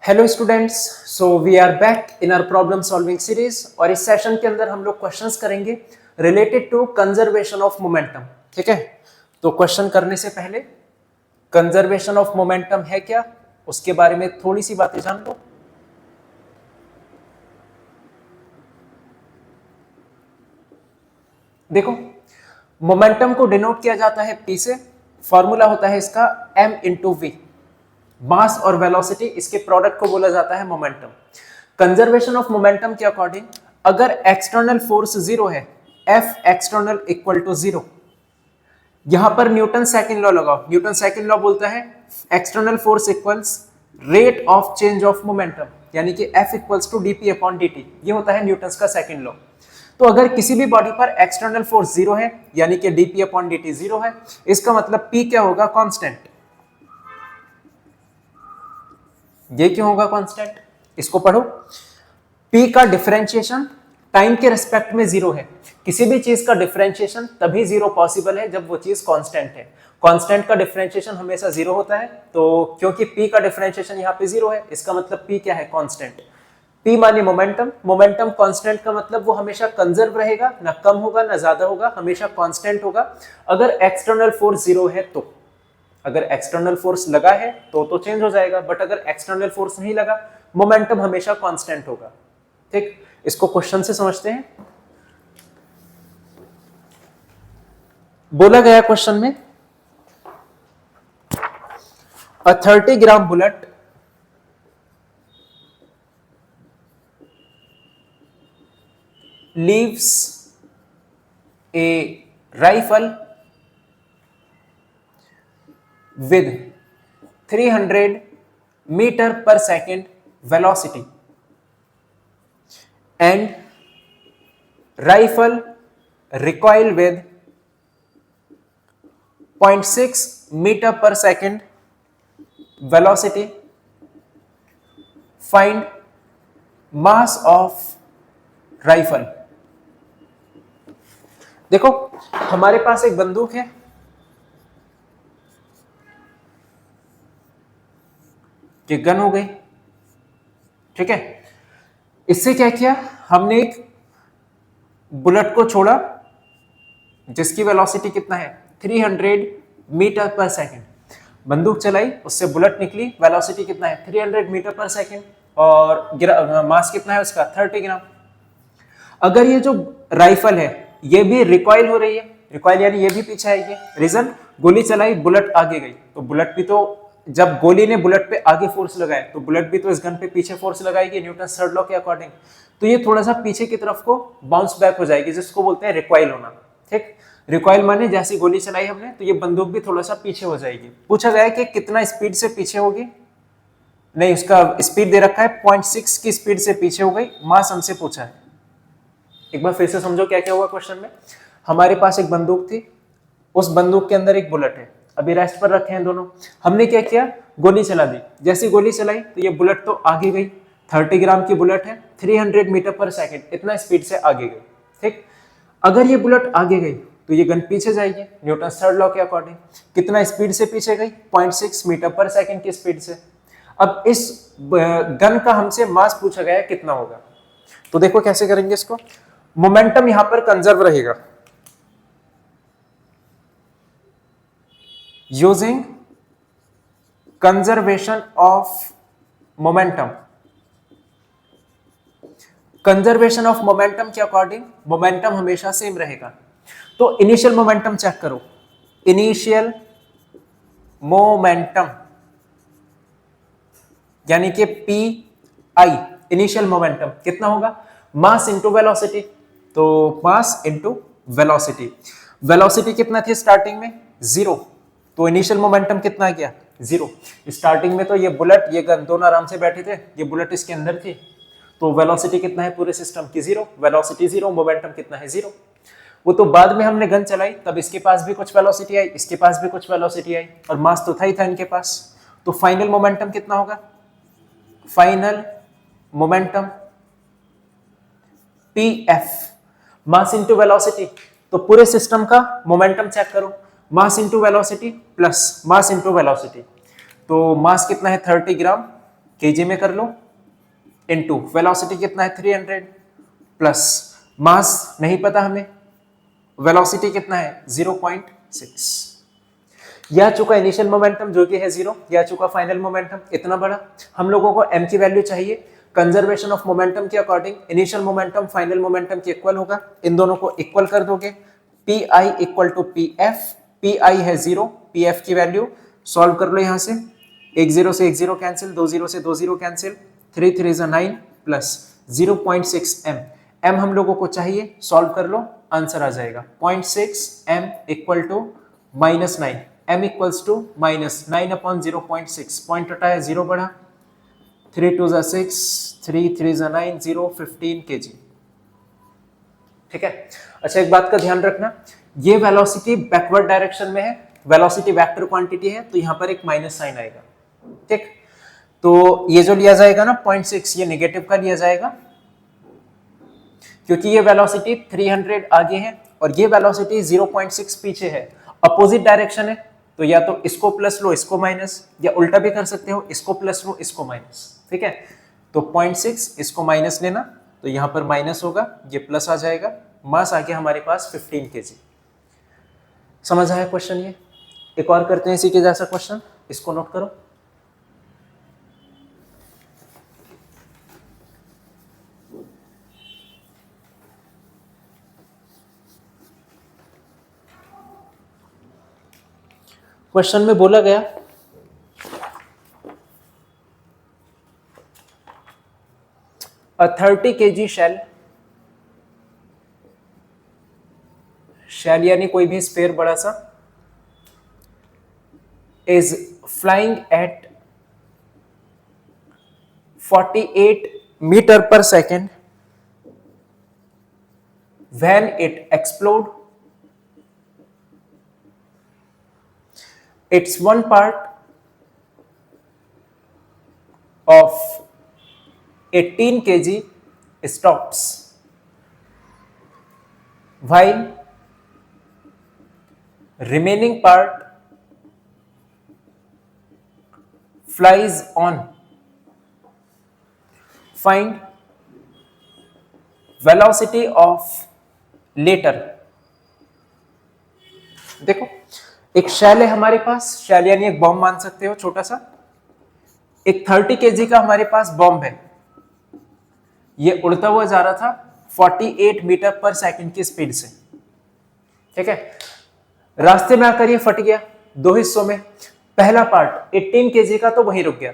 Hello students, so we are back in our problem solving series और इस session के अंदर हम लोग क्वेश्चंस करेंगे related to conservation of momentum. ठीक है, तो क्वेश्चन करने से पहले कंजर्वेशन ऑफ मोमेंटम है क्या, उसके बारे में थोड़ी सी बातें जान लो। देखो, मोमेंटम को डिनोट किया जाता है P से। फॉर्मूला होता है इसका m इंटू वी। मास और वेलोसिटी, इसके प्रोडक्ट को बोला जाता है मोमेंटम। कंजर्वेशन ऑफ मोमेंटम के अकॉर्डिंग अगर एक्सटर्नल फोर्स जीरो है, F external equal to zero, यहां पर न्यूटन सेकंड लॉ लगाओ। न्यूटन सेकंड लॉ बोलता है external force equals rate of change of momentum, यानी कि F equals to dp upon dt। ये होता है न्यूटन का सेकंड लॉ। तो अगर किसी भी बॉडी पर एक्सटर्नल फोर्स जीरो है, यानी कि dp अपॉन dt जीरो है, इसका मतलब P क्या होगा? कांस्टेंट। ये क्यों होगा कांस्टेंट? इसको पढ़ो। P का डिफरेंशिएशन टाइम के रेस्पेक्ट में जीरो है। किसी भी चीज का डिफरेंशिएशन तभी जीरो पॉसिबल है जब वो चीज कांस्टेंट है। कांस्टेंट का डिफरेंशिएशन हमेशा जीरो होता है, तो क्योंकि P का डिफरेंशिएशन यहाँ पे जीरो है, इसका मतलब P क्या है? कांस्टेंट। P माने मोमेंटम। मोमेंटम कांस्टेंट का मतलब वो हमेशा कंजर्व रहेगा, ना कम होगा ना ज्यादा होगा, हमेशा कांस्टेंट होगा। अगर एक्सटर्नल फोर्स जीरो है तो, अगर एक्सटर्नल फोर्स लगा है तो चेंज हो जाएगा, बट अगर एक्सटर्नल फोर्स नहीं लगा, मोमेंटम हमेशा कांस्टेंट होगा। ठीक, इसको क्वेश्चन से समझते हैं। बोला गया क्वेश्चन में, a 30 gram bullet leaves a rifle with 300 meter per second velocity and rifle recoil with 0.6 meter per second velocity. Find mass of rifle. देखो, हमारे पास एक बंदूक है, ये गन हो गई। ठीक है, इससे क्या किया हमने? एक बुलेट को छोड़ा जिसकी वेलोसिटी कितना है? 300 मीटर पर सेकंड। बंदूक चलाई, उससे बुलेट निकली, वेलोसिटी कितना है? 300 मीटर पर सेकंड, और मास कितना है उसका? 30 ग्राम। अगर ये जो राइफल है ये भी रिकॉइल हो रही है, रिकॉइल यानी ये भी पीछे आएगी। रीजन, गोली चलाई, बुलेट आगे गई, तो बुलेट भी तो, जब गोली ने बुलेट पे आगे फोर्स लगाया तो बुलेट भी तो इस गन पे पीछे फोर्स लगाएगी न्यूटन थर्ड लॉ के अकॉर्डिंग। तो ये थोड़ा सा पीछे की तरफ को बाउंस बैक हो जाएगी, जिसको बोलते हैं रिकॉइल होना। ठीक, रिकॉइल माने जैसी गोली चलाई हमने तो ये बंदूक भी थोड़ा सा पीछे हो जाएगी। पूछा गया है कि कितना स्पीड से पीछे होगी? नहीं, उसका स्पीड दे रखा है 0.6 की स्पीड से पीछे हो गई। मास हमसे पूछा है। एक बार फिर से समझो क्या क्या हुआ क्वेश्चन में। हमारे पास एक बंदूक थी, उस बंदूक के अंदर एक बुलेट है, अभी रेस्ट पर रखे हैं दोनों। हमने क्या किया? गोली चला दी। जैसी गोली चलाई तो ये बुलेट तो आगे गई, 30 ग्राम की बुलेट है, 300 मीटर पर सेकंड, इतना स्पीड से आगे गई। ठीक, अगर ये बुलेट आगे गई तो ये गन पीछे जाएगी न्यूटन थर्ड लॉ के अकॉर्डिंग। कितना स्पीड से पीछे गई? 0.6 मीटर पर सेकंड की स्पीड से। अब इस गन का हमसे मास पूछा गया है कितना होगा, तो देखो कैसे करेंगे इसको। मोमेंटम यहां पर कंजर्व रहेगा using conservation of momentum. Conservation of momentum के अकॉर्डिंग मोमेंटम हमेशा सेम रहेगा। तो इनिशियल मोमेंटम चेक करो। इनिशियल मोमेंटम यानी कि पी आई, इनिशियल मोमेंटम कितना होगा? मास इंटू वेलोसिटी। तो मास इंटू वेलोसिटी। वेलोसिटी कितना थी स्टार्टिंग में? जीरो, तो इनिशियल मोमेंटम कितना गया? जीरो। स्टार्टिंग में तो ये बुलेट ये गन दोनों आराम से बैठे थे, ये बुलेट इसके अंदर थी, तो वेलोसिटी कितना है पूरे सिस्टम की? जीरो। वेलोसिटी जीरो, मोमेंटम कितना है? जीरो। वो तो बाद में हमने गन चलाई तब इसके पास भी कुछ वेलोसिटी आई, इसके पास भी कुछ वेलोसिटी आई, और मास तो था ही था इनके पास। तो फाइनल मोमेंटम कितना होगा? फाइनल मोमेंटम PF, मास इंटू वेलोसिटी। तो पूरे सिस्टम का मोमेंटम चेक करो, मास इंटू वेलोसिटी प्लस मास इंटू वेलोसिटी। तो मास कितना है? 30 ग्राम केजी में कर लो, इनटू वेलोसिटी कितना है 300 प्लस मास नहीं पता हमें, वेलोसिटी कितना है 0.6। यह चुका इनिशियल मोमेंटम जो कि है 0, यह चुका फाइनल मोमेंटम इतना बड़ा। हम लोगों को m की वैल्यू चाहिए, कंजर्वेशन ऑफ मोमेंटम के according initial momentum final momentum के इक्वल होगा, इन दोनों को इक्वल कर दोगे, P I equal to P F, P I है 0, पी एफ की वैल्यू सॉल्व कर लो यहां से, 1 0 से 1 0 कैंसिल, 2 0 से 2 0 cancel, 3 3 is 9 plus 0.6 m, m हम लोगों को चाहिए, सॉल्व कर लो, आंसर आ जाएगा 0.6 m equal to -9, m equals to -9 upon 0.6, point हटाया 0 बढ़ा, 3 2 6, 3 3 9, 0 15 kg। ठीक है, अच्छा एक बात का ध्यान रखना, ये वेलोसिटी बैकवर्ड डायरेक्शन में है, वेलोसिटी वेक्टर क्वांटिटी है, तो यहां पर एक माइनस साइन आएगा। ठीक, तो ये जो लिया जाएगा ना 0.6, ये नेगेटिव का लिया जाएगा, क्योंकि ये वेलोसिटी 300 आगे है और ये वेलोसिटी 0.6 पीछे है, अपोजिट डायरेक्शन है, तो या तो इसको प्लस लो इसको माइनस, या उल्टा भी कर सकते हो, इसको प्लस लो इसको माइनस। ठीक है, तो 0.6 इसको माइनस लेना, तो यहां पर माइनस होगा, ये प्लस आ जाएगा, मास आ गया हमारे पास 15 केजी। समझ आया क्वेश्चन ये? एक और करते हैं इसी के जैसा क्वेश्चन, इसको नोट करो। क्वेश्चन में बोला गया a 30 kg shell यानी कोई भी स्फीयर बड़ा सा is flying at 48 meter per second when it explode, its one part of 18 kg stops while remaining part flies on. Find velocity of later. देखो एक शैल है हमारे पास, शैल यानी एक बॉम्ब मान सकते हो छोटा सा, एक 30 केजी का हमारे पास बॉम्ब है, ये उड़ता हुआ जा रहा था 48 मीटर पर सेकंड की स्पीड से। ठीक है, रास्ते में आकर ये फट गया दो हिस्सों में, पहला पार्ट 18 केजी का तो वहीं रुक गया,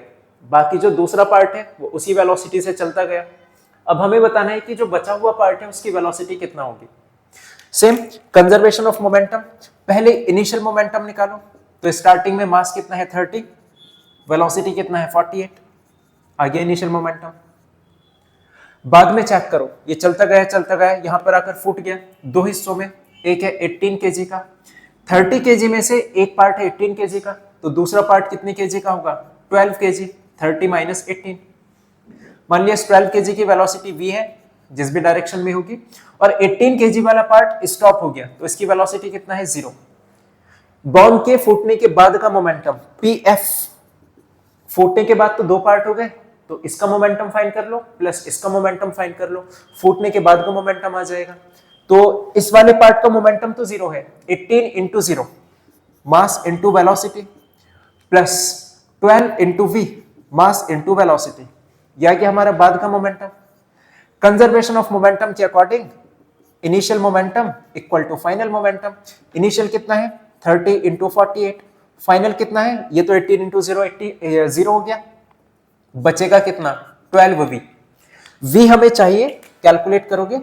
बाकी जो दूसरा पार्ट है वो उसी वेलोसिटी से चलता गया। अब हमें बताना है कि जो बचा हुआ पार्ट है उसकी वेलोसिटी कितना होगी। सेम कंजर्वेशन ऑफ मोमेंटम, पहले इनिशियल मोमेंटम निकालो, तो स्टार्टिंग में मास कितना है 30, वेलोसिटी कितना है 48, आगे इनिशियल मोमेंटम, बाद में चेक करो ये चलता गया यहां पर आकर फूट गया दो हिस्सों में, एक है 18 केजी का, 30 केजी में से एक पार्ट है 18 केजी का, तो दूसरा पार्ट कितने केजी का होगा 12 केजी, 30 माइनस 18। मान लिया 12 केजी की वेलोसिटी v है जिस भी डायरेक्शन में होगी, और 18 केजी वाला पार्ट स्टॉप हो गया, तो इसकी वेलोसिटी कितना है 0। बॉम्ब के फूटने के बाद का मोमेंटम pf, फूटने के बाद तो दो पार्ट हो गए, तो इसका मोमेंटम फाइंड कर लो प्लस इसका मोमेंटम फाइंड कर लो, फूटने के बाद का मोमेंटम आ जाएगा, तो इस वाले पार्ट का मोमेंटम तो 0 है, 18 into 0 mass into velocity plus 12 into v mass into velocity, या कि हमारा बाद का मोमेंटम। कंजर्वेशन ऑफ मोमेंटम के according initial momentum equal to final momentum, initial कितना है 30 इंटू 48, फाइनल कितना है, ये तो 18 इंटू 0 0 हो गया, बचेगा कितना 12v, v हमें चाहिए, कैलकुलेट करोगे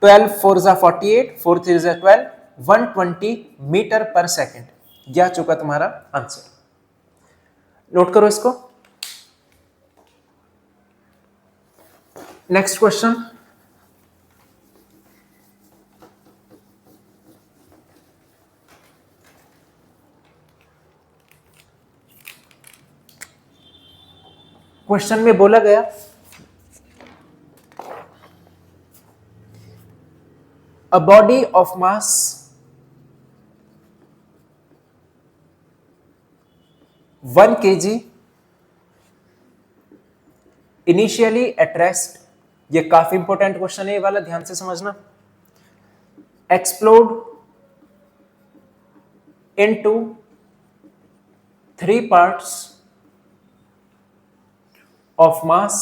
12 4 जा 48, 4 3 जा 12, 120 मीटर पर सेकेंड, यह चुका तुम्हारा आंसर। नोट करो इसको। नेक्स्ट क्वेश्चन, क्वेश्चन में बोला गया a body of mass 1 kg initially at rest, ये काफी इंपॉर्टेंट क्वेश्चन है ये वाला, ध्यान से समझना। Explode into 3 parts of mass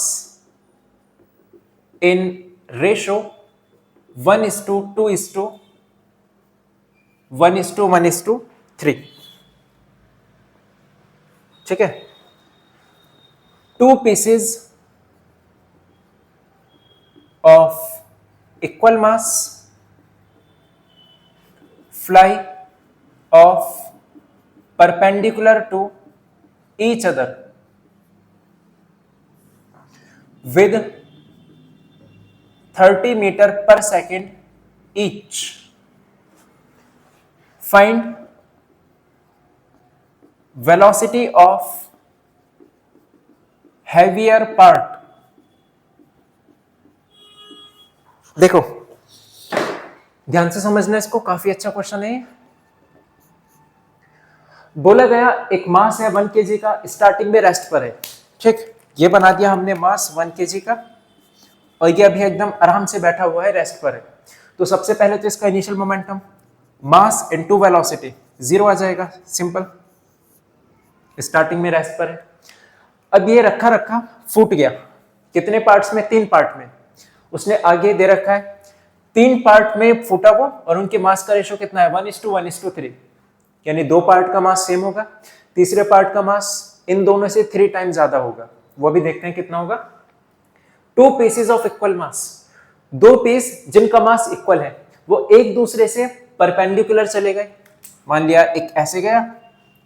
in ratio 1:2:1:1:3। ठीक है, 2 pieces of equal mass fly off perpendicular to each other with 30 meter per second each. Find velocity of heavier part. देखो ध्यान से समझना इसको, काफी अच्छा क्वेश्चन है। बोला गया एक मास है 1 kg का, स्टार्टिंग में रेस्ट पर है। ठीक, ये बना दिया हमने मास 1 kg का, और ये अभी एकदम आराम से बैठा हुआ है, रेस्ट पर है। तो सबसे पहले तो इसका initial momentum mass into velocity 0 आ जाएगा, सिंपल, स्टार्टिंग में रेस्ट पर है। अब ये रखा रखा फूट गया, कितने पार्ट्स में? 3 पार्ट में। उसने आगे दे रखा है 3 पार्ट में फूटा वो, और उनके मास का रेशो कितना है? 1:1:3, यानी 2 पार्ट का मास सेम होगा, तीसरे पार्ट का मास इन दोनों से 3 टाइम्स ज्यादा होगा। वो भी देखते हैं कितना होगा। 2 pieces of equal mass, 2 piece जिनका मास इक्वल है, वो एक दूसरे से परपेंडिकुलर चले गए। मान लिया एक ऐसे गया,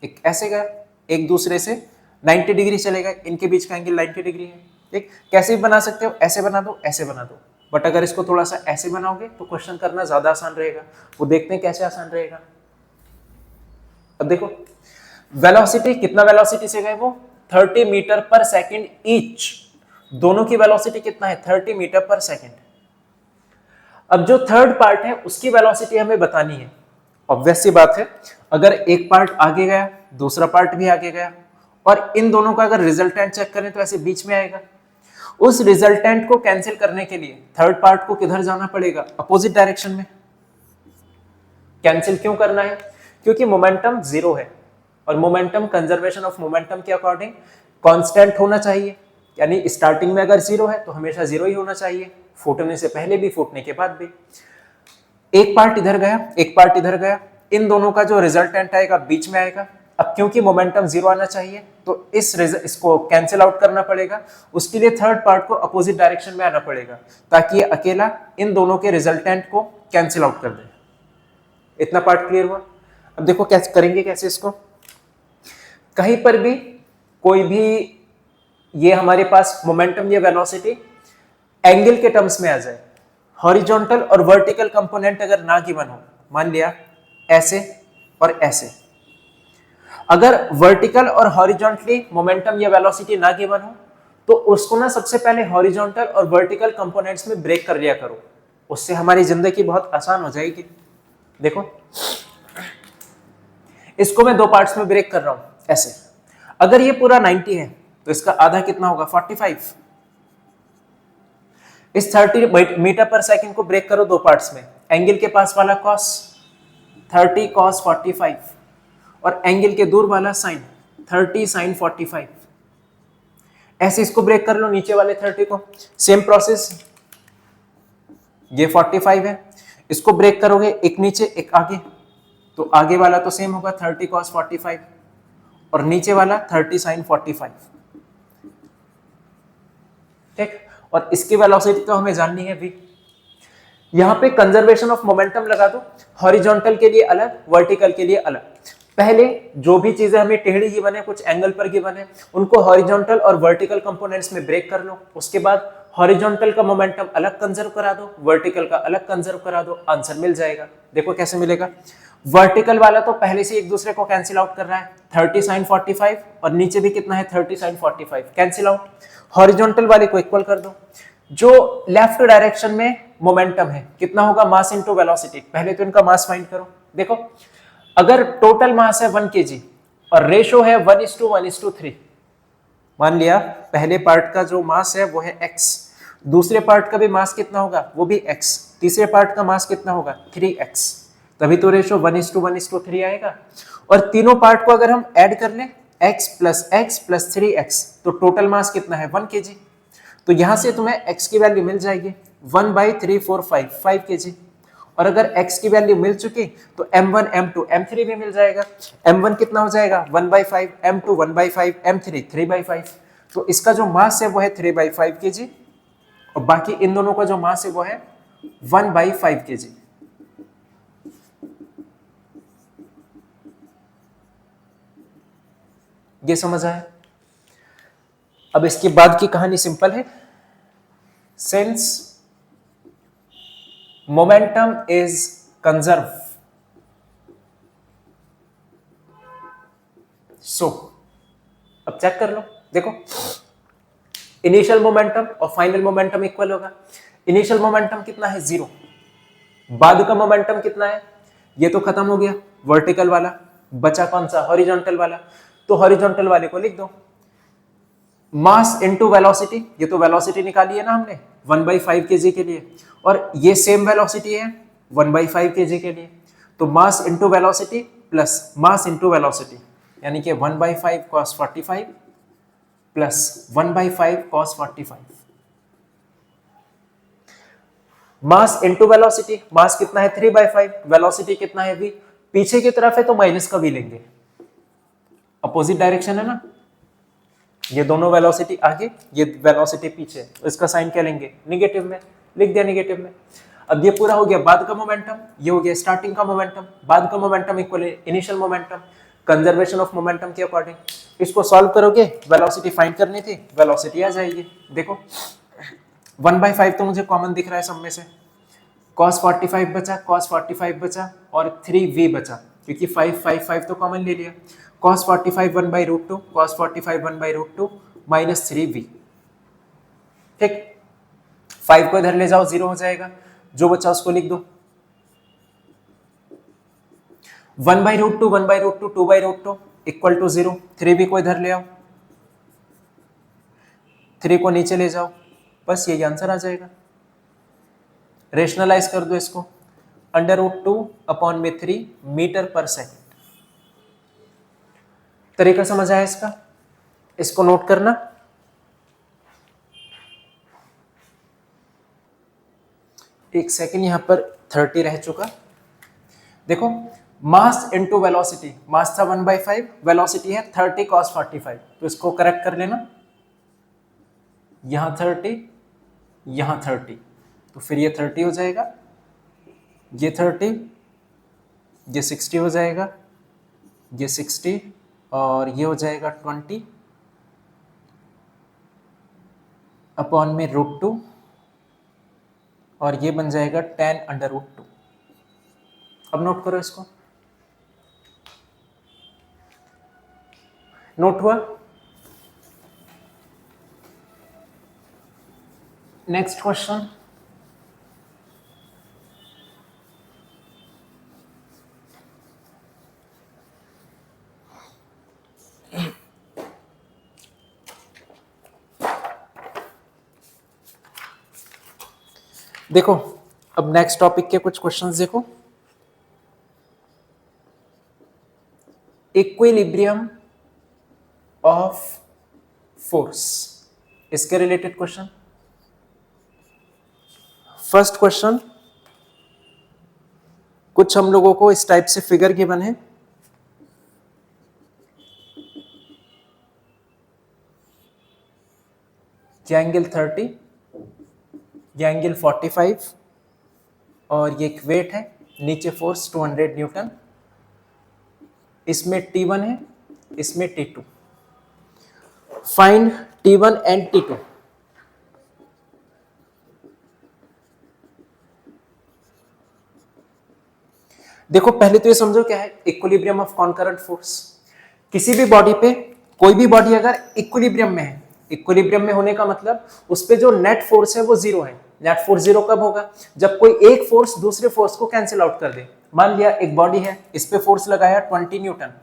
एक ऐसे गया, एक दूसरे से 90 डिग्री चले गए, इनके बीच का एंगल 90 डिग्री है। ठीक, कैसे भी बना सकते हो, ऐसे बना दो, ऐसे बना दो, बट अगर इसको थोड़ा सा ऐसे बनाओगे तो क्वेश्चन करना ज्यादा आसान रहेगा। वो देखते हैं कैसे आसान रहेगा। अब देखो वेलोसिटी, कितना वेलोसिटी से गए वो? 30 मीटर पर सेकेंड ईच। दोनों की वेलोसिटी कितना है? 30 मीटर पर सेकेंड। अब जो थर्ड पार्ट है उसकी वेलोसिटी हमें बतानी है। ऑब्वियस सी बात है, अगर एक पार्ट आगे गया, दूसरा पार्ट भी आगे गया, और इन दोनों का अगर रिजल्टेंट चेक करें तो ऐसे बीच में आएगा। उस रिजल्टेंट को कैंसिल करने के लिए थर्ड पार्ट को किधर जाना पड़ेगा? अपोजिट डायरेक्शन में। कैंसिल क्यों करना है? क्योंकि मोमेंटम 0 है, और मोमेंटम कंजर्वेशन ऑफ मोमेंटम के अकॉर्डिंग कांस्टेंट होना चाहिए। यानी स्टार्टिंग में अगर 0 है तो हमेशा 0 ही होना चाहिए, फूटने से पहले भी, फूटने के बाद भी। एक पार्ट इधर गया, एक पार्ट इधर गया, इन दोनों का जो रिजल्टेंट आएगा बीच में आएगा। अब क्योंकि मोमेंटम 0 आना चाहिए तो इसको कैंसिल आउट करना पड़ेगा। उसके लिए थर्ड पार्ट को अपोजिट डायरेक्शन में आना पड़ेगा, ताकि ये अकेला इन दोनों के रिजल्टेंट को कैंसिल आउट कर दे। इतना पार्ट क्लियर हुआ? अब देखो कैसे करेंगे, कैसे इसको कहीं पर भी कोई भी ये हमारे पास मोमेंटम या वेलोसिटी एंगल के टर्म्स में आ जाए, हॉरिजॉन्टल और वर्टिकल कंपोनेंट अगर ना गिवन हो, मान लिया ऐसे और ऐसे, अगर वर्टिकल और हॉरिजॉन्टली मोमेंटम या वेलोसिटी ना गिवन हो तो उसको ना सबसे पहले हॉरिजॉन्टल और वर्टिकल कंपोनेंट्स में ब्रेक कर लिया करो, उससे हमारी जिंदगी बहुत आसान हो जाएगी। देखो इसको मैं 2 पार्ट्स में ब्रेक कर रहा हूं ऐसे। अगर ये पूरा 90 है तो इसका आधा कितना होगा? 45। इस 30 मीटर पर सेकंड को ब्रेक करो 2 पार्ट्स में। एंगल के पास वाला cos 30 cos 45 और एंगल के दूर वाला sin 30 sin 45। ऐसे इसको ब्रेक कर लो नीचे वाले 30 को। सेम प्रोसेस, ये 45 है, इसको ब्रेक करोगे एक नीचे एक आगे, तो आगे वाला तो सेम होगा 30 cos 45 और नीचे वाला 30 sin 45। ठीक, और इसकी वेलोसिटी तो हमें जाननी है भी। यहां पे कंजर्वेशन ऑफ मोमेंटम लगा दो, हॉरिजॉन्टल के लिए अलग, वर्टिकल के लिए अलग। पहले जो भी चीजें हमें टेढ़ी गिवन है, कुछ एंगल पर गिवन है, उनको हॉरिजॉन्टल और वर्टिकल कंपोनेंट्स में ब्रेक कर लो। उसके बाद हॉरिजॉन्टल का मोमेंटम अलग कंजर्व करा दो, वर्टिकल का अलग कंजर्व करा दो, आंसर मिल जाएगा। देखो कैसे मिलेगा। वर्टिकल वाला तो पहले से एक दूसरे को कैंसिल आउट कर रहा है, 30 sin 45 और नीचे भी कितना है 30 sin 45, कैंसिल आउट। हॉरिजॉन्टल वाले को इक्वल कर दो। जो लेफ्ट डायरेक्शन में मोमेंटम है कितना होगा? मास इनटू वेलोसिटी। पहले तो इनका मास फाइंड करो। देखो अगर टोटल मास है 1 kg और रेशो है 1:1:3, मान लिया पहले पार्ट का जो मास है वो है x, दूसरे पार्ट का भी मास कितना होगा, वो भी x, तीसरे पार्ट का मास कितना होगा 3x, तभी तो रेशो 1:1:3 आएगा। और तीनों पार्ट को अगर हम ऐड कर लें x प्लस 3x, तो टोटल मास कितना है 1 kg। तो यहां से तुम्हें x की वैल्यू मिल जाएगी 1/345 5 kg। और अगर x की वैल्यू मिल चुकी तो m1 m2 m3 भी मिल जाएगा। m1 कितना हो जाएगा 1/5, m2 1/5, m3 3/5। तो इसका जो मास है वो है 3/5 kg, और बाकी इन दोनों का जो मास है वो है 1/5 kg। ये समझ आया। अब इसके बाद की कहानी सिंपल है। सिंस मोमेंटम इज कंजर्व, सो अब चेक कर लो, देखो इनिशियल मोमेंटम और फाइनल मोमेंटम इक्वल होगा। इनिशियल मोमेंटम कितना है 0, बाद का मोमेंटम कितना है, ये तो खत्म हो गया वर्टिकल वाला, बचा कौन सा हॉरिजॉन्टल वाला। तो हॉरिजॉन्टल वाले को लिख दो मास इनटू वेलोसिटी, ये तो वेलोसिटी निकाली है ना हमने 1/5 kg के लिए, और ये सेम वेलोसिटी है 1/5 kg के लिए। तो mass into velocity plus mass into velocity, यानी कि 1/5 cos 45 plus 1/5 cos 45। Mass into velocity, mass कितना है 3/5, वेलोसिटी कितना है v, पीछे की तरफ है तो माइनस का v लेंगे, अपोजिट डायरेक्शन है ना, ये दोनों वेलोसिटी आगे, ये वेलोसिटी पीछे, तो इसका साइन क्या लेंगे निगेटिव में, लिख दिया निगेटिव में। अब ये पूरा हो गया बाद का मोमेंटम, ये हो गया स्टार्टिंग का मोमेंटम। बाद का momentum equal initial momentum, conservation of momentum के अकॉर्डिंग। इसको सॉल्व करोगे, वेलोसिटी फाइंड करनी थी, वेलोसिटी आ जाएगी। देखो 1/5 तो मुझे कॉमन दिख रहा है सब में से, cos 45 बचा, cos 45 बचा और 3v बचा, क्योंकि 5 तो कॉमन ले लिया। cos 45 1/√2, cos 45 1/√2 माइनस 3v, ठीक। 5 को इधर ले जाओ 0 हो जाएगा, जो बचा उसको लिख दो 1/√2 1/√2 2/√2 इक्वल टू 0। 3v को इधर ले आओ, 3 को नीचे ले जाओ, बस यही आंसर आ जाएगा। रेशनलाइज कर दो इसको, √2/3 मीटर पर सेकेंड। तरीका समझ आया इसका, इसको नोट करना। एक सेकेंड, यहां पर 30 रह चुका। देखो मास इनटू वेलोसिटी, मास था 1/5, वेलोसिटी है 30 cos 45, तो इसको करेक्ट कर लेना, यहां 30 यहां 30, तो फिर ये 30 हो जाएगा, ये 30, ये 60 हो जाएगा, ये 60 और ये हो जाएगा 20 अपॉन में √2, और ये बन जाएगा 10√2। अब नोट करो इसको, नोट हुआ। नेक्स्ट क्वेश्चन, देखो अब नेक्स्ट टॉपिक के कुछ क्वेश्चंस देखो। इक्विलिब्रियम ऑफ फोर्स, इसके रिलेटेड क्वेश्चन। फर्स्ट क्वेश्चन, कुछ हम लोगों को इस टाइप से फिगर गिवन है, ये एंगल 30, ये एंगल 45 और ये एक वेट है, नीचे फोर्स 200 न्यूटन, इसमें T1 है, इसमें T2। Find T1 and T2। देखो पहले तो ये समझो क्या है इक्विलिब्रियम ऑफ कॉन्करेंट फोर्स। किसी भी बॉडी पे, कोई भी बॉडी अगर इक्विलिब्रियम में है, इक्विलिब्रियम में होने का मतलब उस पे जो नेट फोर्स है वो 0 है। नेट फोर्स 0 कब होगा, जब कोई एक फोर्स दूसरे फोर्स को कैंसिल आउट कर दे। मान लिया एक बॉडी है, इस पे फोर्स लगाया 20 न्यूटन,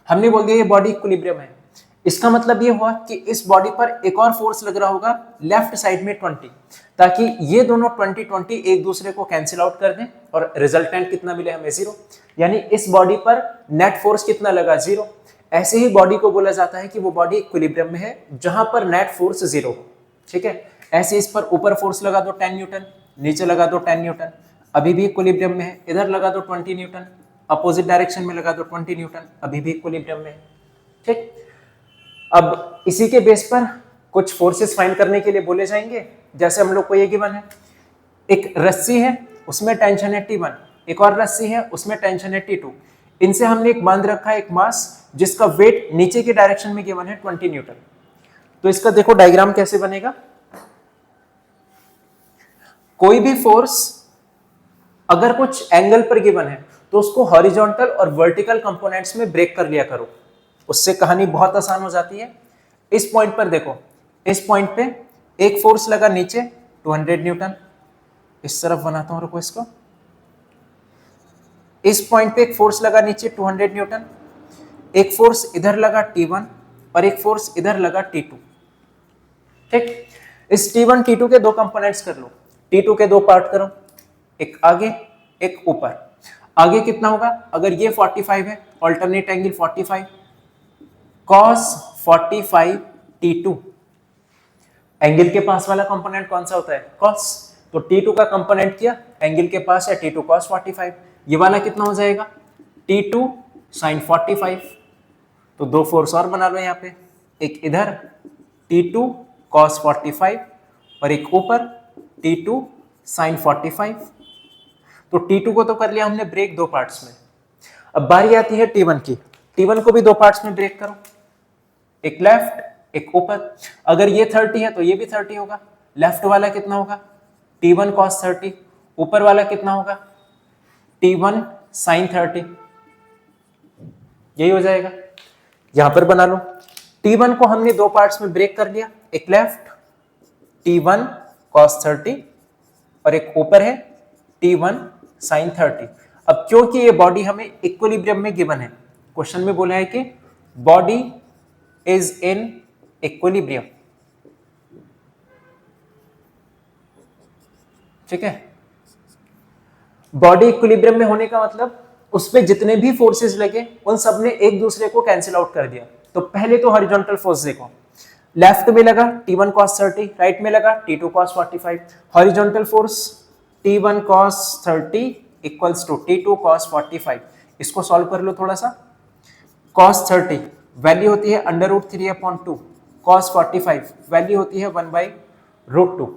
हमने बोल दिया ये बॉडी इक्विलिब्रियम है। इसका मतलब ये हुआ कि इस बॉडी पर एक और फोर्स लग रहा होगा लेफ्ट साइड में 20, ताकि ये दोनों 20-20 एक दूसरे को कैंसिल आउट कर दें और रिजल्टेंट कितना मिले हमें 0, यानी इस बॉडी पर नेट फोर्स कितना लगा 0। ऐसे ही बॉडी को बोला जाता है कि वो बॉडी इक्विलिब्रियम में है जहां पर नेट फोर्स 0 हो। ठीक है, ऐसे इस पर ऊपर फोर्स लगा दो 10 न्यूटन, नीचे लगा दो 10 न्यूटन, अभी भी इक्विलिब्रियम में है। इधर लगा दो 20 न्यूटन, अपोजिट डायरेक्शन में लगा दो 20 न्यूटन, अभी भी इक्विलिब्रियम में है। ठीक, अब इसी के बेस पर कुछ फोर्सेस फाइंड करने के लिए बोले जाएंगे। जैसे हम लोग को ये गिवन है, एक रस्सी है उसमें टेंशन है T1, एक और रस्सी है उसमें टेंशन है T2। इनसे हमने एक बांध रखा है एक मास जिसका वेट नीचे की डायरेक्शन में गिवन है 20 न्यूटन। तो इसका देखो डायग्राम कैसे बनेगा। कोई भी फोर्स अगर कुछ एंगल पर गिवन है तो उसको हॉरिजॉन्टल और वर्टिकल कंपोनेंट्स में ब्रेक कर लिया करो, उससे कहानी बहुत आसान हो जाती है। इस पॉइंट पर देखो, इस पॉइंट पे एक फोर्स लगा नीचे 200 न्यूटन, इस तरफ बनाता हूं रुको इसको। इस पॉइंट पे एक फोर्स लगा नीचे 200 न्यूटन, एक फोर्स इधर लगा T1 और एक फोर्स इधर लगा T2। ठीक, इस T1 T2 के दो कंपोनेंट्स कर लो, T2 के दो पार्ट करो, एक आगे एक ऊपर। आगे कितना होगा, अगर ये 45 है, alternate angle 45, cos 45 T2। Angle के पास वाला कंपोनेंट कौन सा होता है, cos। तो T2 का कंपोनेंट किया, एंगल के पास है T2 cos 45, ये वाला कितना हो जाएगा T2 sin 45। तो दो फोर्स और बना लो यहाँ पे, एक इधर T2 cos 45 और एक ऊपर T2 sin 45। तो T2 को तो कर लिया हमने ब्रेक दो पार्ट्स में। अब बारी आती है T1 की, T1 को भी दो पार्ट्स में ब्रेक करो, एक लेफ्ट एक ऊपर। अगर ये 30 है तो ये भी 30 होगा। लेफ्ट वाला कितना होगा T1 cos 30, ऊपर वाला कितना होगा T1 sin 30। यही हो जाएगा, यहां पर बना लो। T1 को हमने दो पार्ट्स में ब्रेक कर लिया, एक लेफ्ट T1 cos 30 और एक ऊपर है T1 sin 30। अब क्योंकि ये बॉडी हमें इक्विलिब्रियम में गिवन है, क्वेश्चन में बोला है कि बॉडी इज इन इक्विलिब्रियम। ठीक है, बॉडी इक्विलिब्रियम में होने का मतलब उसमें जितने भी फोर्सेस लगे उन सब ने एक दूसरे को कैंसिल आउट कर दिया। तो पहले तो हॉरिजॉन्टल फोर्स देखो, लेफ्ट में लगा T1 cos 30, राइट में लगा T2 cos 45। Horizontal force T1 cos 30 equals to T2 cos 45। इसको सॉल्व कर लो थोड़ा सा। cos 30 वैल्यू होती है √3/2, cos 45 वैल्यू होती है 1/√2।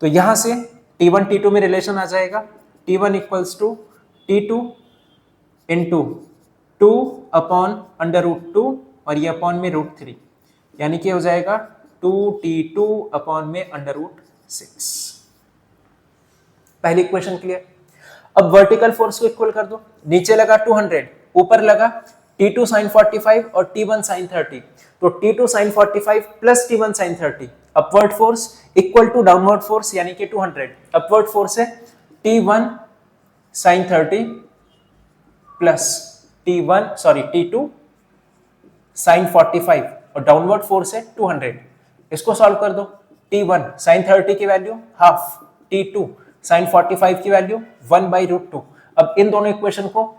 तो यहां से T1 T2 में रिलेशन आ जाएगा, T1 equals to T2 into 2/√2 और ये अपॉन में √3, यानी कि हो जाएगा 2T2 अपॉन में √6। पहली इक्वेशन क्लियर। अब वर्टिकल फोर्स को इक्वल कर दो, नीचे लगा 200, ऊपर लगा T2 sin 45 और T1 sin 30। तो T2 sin 45 plus T1 sin 30, upward force equal to downward force यानी कि 200। अपवर्ड फोर्स है T1 sin 30 plus T2 sin 45 और डाउनवर्ड फोर्स है 200। इसको सॉल्व कर दो, T1 sin 30 की वैल्यू हाफ, T2 sin 45 की वैल्यू 1/√2। अब इन दोनों इक्वेशन को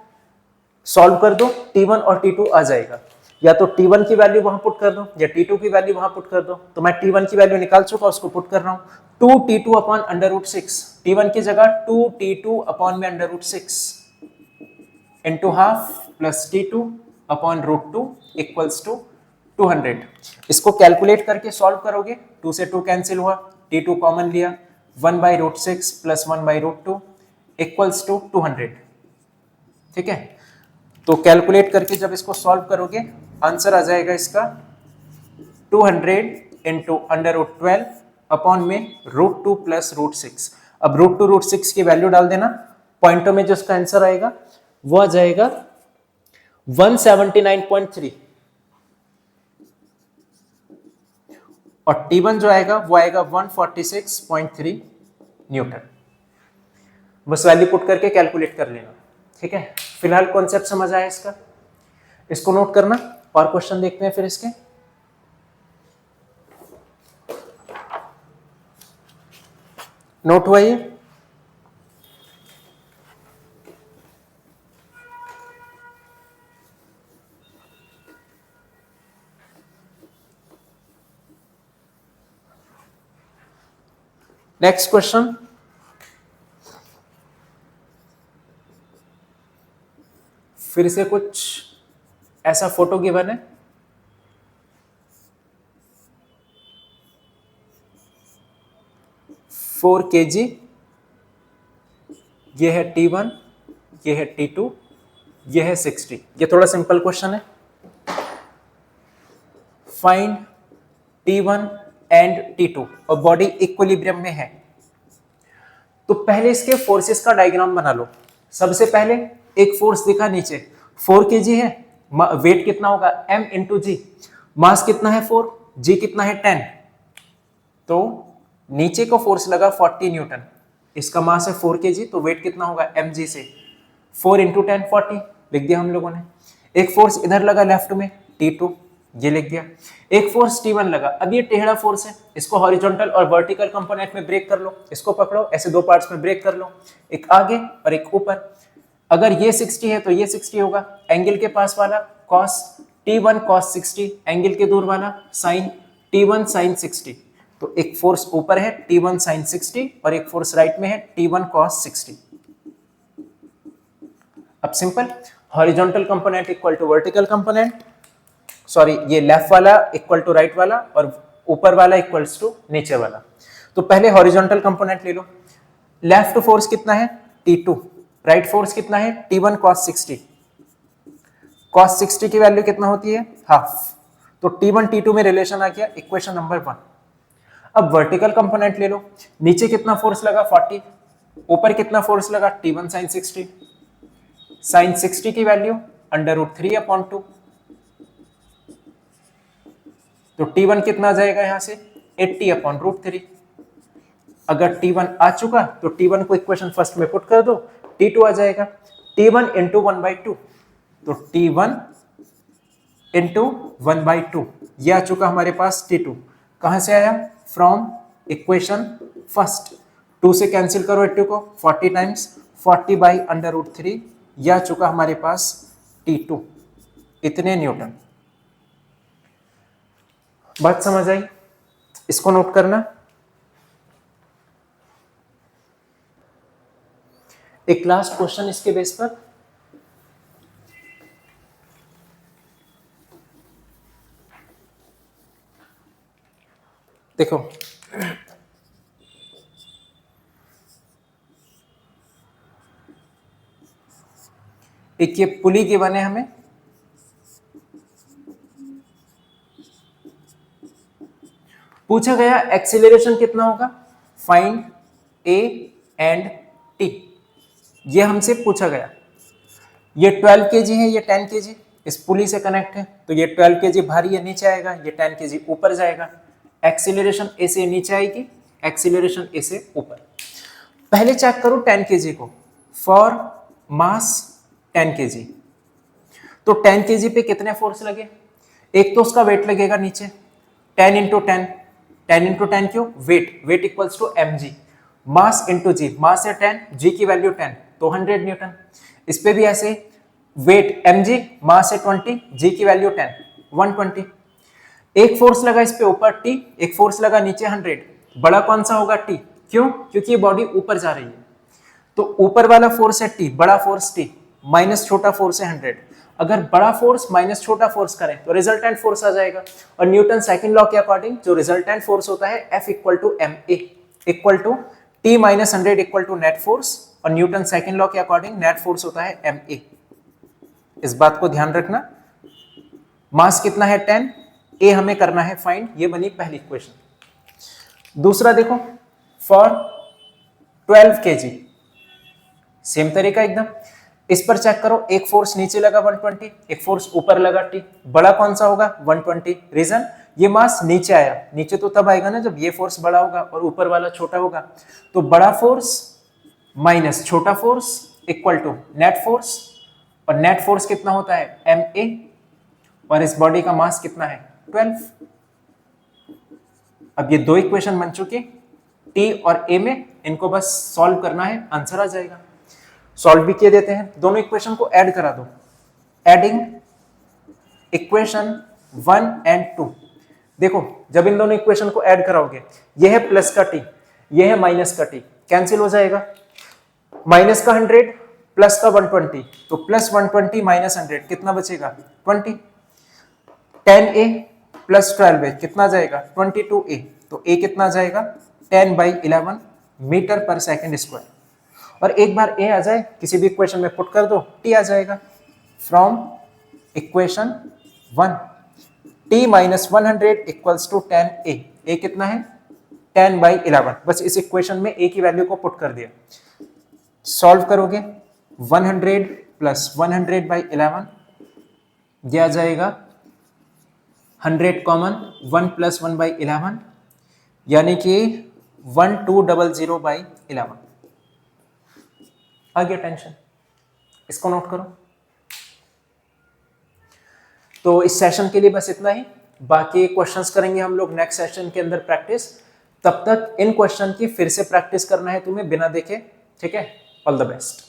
सॉल्व कर दो, T1 और T2 आ जाएगा। या तो T1 की वैल्यू वहां पुट कर दो या T2 की वैल्यू वहां पुट कर दो। तो मैं T1 की वैल्यू निकाल चुका, उसको पुट कर रहा हूं 2T2 अपॉन √6। T1 की जगह 2T2 अपॉन में √6 into half plus T2 upon √2 equals to 200। इसको कैलकुलेट करके सॉल्व करोगे, 2 से 2 कैंसिल हुआ, T2 कॉमन लिया, 1/√6 प्लस 1/√2 इक्वल्स टू 200। ठीक है, तो कैलकुलेट करके जब इसको सॉल्व करोगे आंसर आ जाएगा इसका 200 इंटू √12 अपॉन में √2 प्लस √6। अब √2 √6 की वैल्यू डाल देना, पॉइंटों में जो इसका आंसर आएगा वो आ जाएगा 179.3 और T1 जो आएगा वो आएगा 146.3 न्यूटन। बस वैल्यू पुट करके कैलकुलेट कर लेना। ठीक है, फिलहाल कॉन्सेप्ट समझ आया इसका, इसको नोट करना और क्वेश्चन देखते हैं फिर इसके। नोट हुआ ये? नेक्स्ट क्वेश्चन, फिर से कुछ ऐसा फोटो गिवन है, फोर kg, ये है T1, ये है T2, ये है 60। ये थोड़ा सिंपल क्वेश्चन है। फाइंड T1 एंड T2 और बॉडी इक्विलिब्रियम में है। तो पहले इसके फोर्सेस का डायग्राम बना लो। सबसे पहले एक फोर्स दिखा नीचे, 4 kg है, वेट कितना होगा m इंटू जी, मास कितना है 4, जी कितना है 10, तो नीचे को फोर्स लगा 40 न्यूटन, इसका मास है 4 kg, तो वेट कितना होगा mg से 4 इंटू 10 40 लिख दिया हम लोगों ने। एक फोर्स इधर लगा लेफ्ट में T2, ये लिख दिया। एक फोर्स T1 लगा, अब ये टेढ़ा फोर्स है, इसको हॉरिजॉन्टल और वर्टिकल कंपोनेंट में ब्रेक कर लो, इसको पकड़ो, ऐसे दो पार्ट्स में ब्रेक कर लो, एक आगे और एक ऊपर। अगर ये 60 है तो ये 60 होगा, एंगल के पास वाला cos T1 cos 60, एंगल के दूर वाला sin T1 sin 60। तो एक फोर्स ऊपर है T1 sin 60 और एक फोर्स राइट में है T1 cos 60। अब simple, horizontal component equal to vertical component, sorry ये लेफ्ट वाला इक्वल टू राइट वाला और ऊपर वाला इक्वल्स टू नीचे वाला। तो पहले हॉरिजॉन्टल कंपोनेंट ले लो। लेफ्ट फोर्स कितना है T2, राइट फोर्स कितना है T1 cos 60। cos 60 की वैल्यू कितना होती है हाफ, तो T1 T2 में रिलेशन आ गया, इक्वेशन नंबर 1। अब वर्टिकल कंपोनेंट ले लो, नीचे कितना फोर्स लगा 40, ऊपर कितना फोर्स लगा T1 sin 60, sin 60 की वैल्यू √3/2, तो T1 कितना जाएगा यहां से 80/√3। अगर T1 आ चुका तो T1 को इक्वेशन फर्स्ट में पुट कर दो, T2 आ जाएगा, T1 इंटू 1/2, तो T1 इंटू 1/2, ये आ चुका हमारे पास T2। कहां से आया, फ्रॉम इक्वेशन फर्स्ट, 2 से कैंसिल करो 80 को, 40 टाइम्स 40/√3, यह आ चुका हमारे पास T2, इतने न्यूटन। बात समझ आई, इसको नोट करना। एक लास्ट क्वेश्चन इसके बेस पर, देखो एक ये पुली के बने हमें, पूछा गया एक्सीलरेशन कितना होगा, फाइंड ए एंड टी, ये हमसे पूछा गया। ये 12 kg है, ये 10 kg, इस पुली से कनेक्ट है, तो ये 12 kg भारी है नीचे आएगा, ये 10 kg ऊपर जाएगा। एक्सीलरेशन ए से नीचे आएगी, एक्सीलरेशन ए से ऊपर। पहले चेक करो 10 kg को, फॉर मास 10 kg, तो 10 kg पे कितने फोर्स लगे, एक तो उसका वेट लगेगा नीचे 10 इंटू 10, 10 इंटू 10 क्यों, weight, weight equals to mg, mass into G, mass है 10, जी की वैल्यू 10, तो 100 न्यूटन। इस पे भी ऐसे, वेट mg, मास है 20, जी की वैल्यू 10, 120। एक फोर्स लगा इस पे ऊपर T, एक फोर्स लगा नीचे 100, बड़ा कौन सा होगा T, क्यों, क्योंकि ये बॉडी ऊपर जा रही है, तो ऊपर वाला फोर्स है T, बड़ा फोर्स T, माइनस छोटा फोर्स है 100। अगर बड़ा फोर्स माइनस छोटा फोर्स करें तो रिजल्टेंट फोर्स आ जाएगा, और न्यूटन सेकंड लॉ के अकॉर्डिंग जो रिजल्टेंट फोर्स होता है F equal to ma equal to T minus 100 equal to net force, और न्यूटन सेकंड लॉ के अकॉर्डिंग नेट फोर्स होता है ma। इस बात को ध्यान रखना। मास कितना है 10, a हमें करना है फाइंड, ये बनी पहली इक्वेशन। दूसरा देखो, फॉर 12 kg, सेम तरीका एकदम, इस पर चेक करो, एक फोर्स नीचे लगा 120, एक फोर्स ऊपर लगा T, बड़ा कौन सा होगा 120, रीजन ये मास नीचे आया, नीचे तो तब आएगा ना जब ये फोर्स बड़ा होगा और ऊपर वाला छोटा होगा, तो बड़ा फोर्स माइनस छोटा force equal to net force, और नेट फोर्स कितना होता है ma, और इस बॉडी का मास कितना है 12। अब ये दो इक्वेशन बन चुकी, टी और ए में, इनको बस सॉल्व करना है, आंसर आ जाएगा। सॉल्व भी किए देते हैं, दोनों इक्वेशन को ऐड करा दो। Adding equation 1 and 2। देखो जब इन दोनों इक्वेशन को ऐड कराओगे, ये है प्लस का टी, ये है माइनस का टी, कैंसिल हो जाएगा। माइनस का 100 प्लस का 120, तो प्लस 120 माइनस 100 कितना बचेगा 20। 10a प्लस 12a कितना जाएगा 22a, तो a कितना जाएगा 10/11 मीटर पर सेकंड स्क्वायर। और एक बार a आ जाए किसी भी इक्वेशन में पुट कर दो, t आ जाएगा। From equation 1 t minus 100 equals to 10a, a कितना है 10/11। बस इस इक्वेशन में a की वैल्यू को पुट कर दिया। सॉल्व करोगे 100 प्लस 100/11, यह आ जाएगा 100 कॉमन, 1 प्लस 1/11 यानी कि 1200/11 आ गया टेंशन। इसको नोट करो। तो इस सेशन के लिए बस इतना ही, बाकी क्वेश्चंस करेंगे हम लोग नेक्स्ट सेशन के अंदर प्रैक्टिस। तब तक इन क्वेश्चन की फिर से प्रैक्टिस करना है तुम्हें बिना देखे, ठीक है। All the best.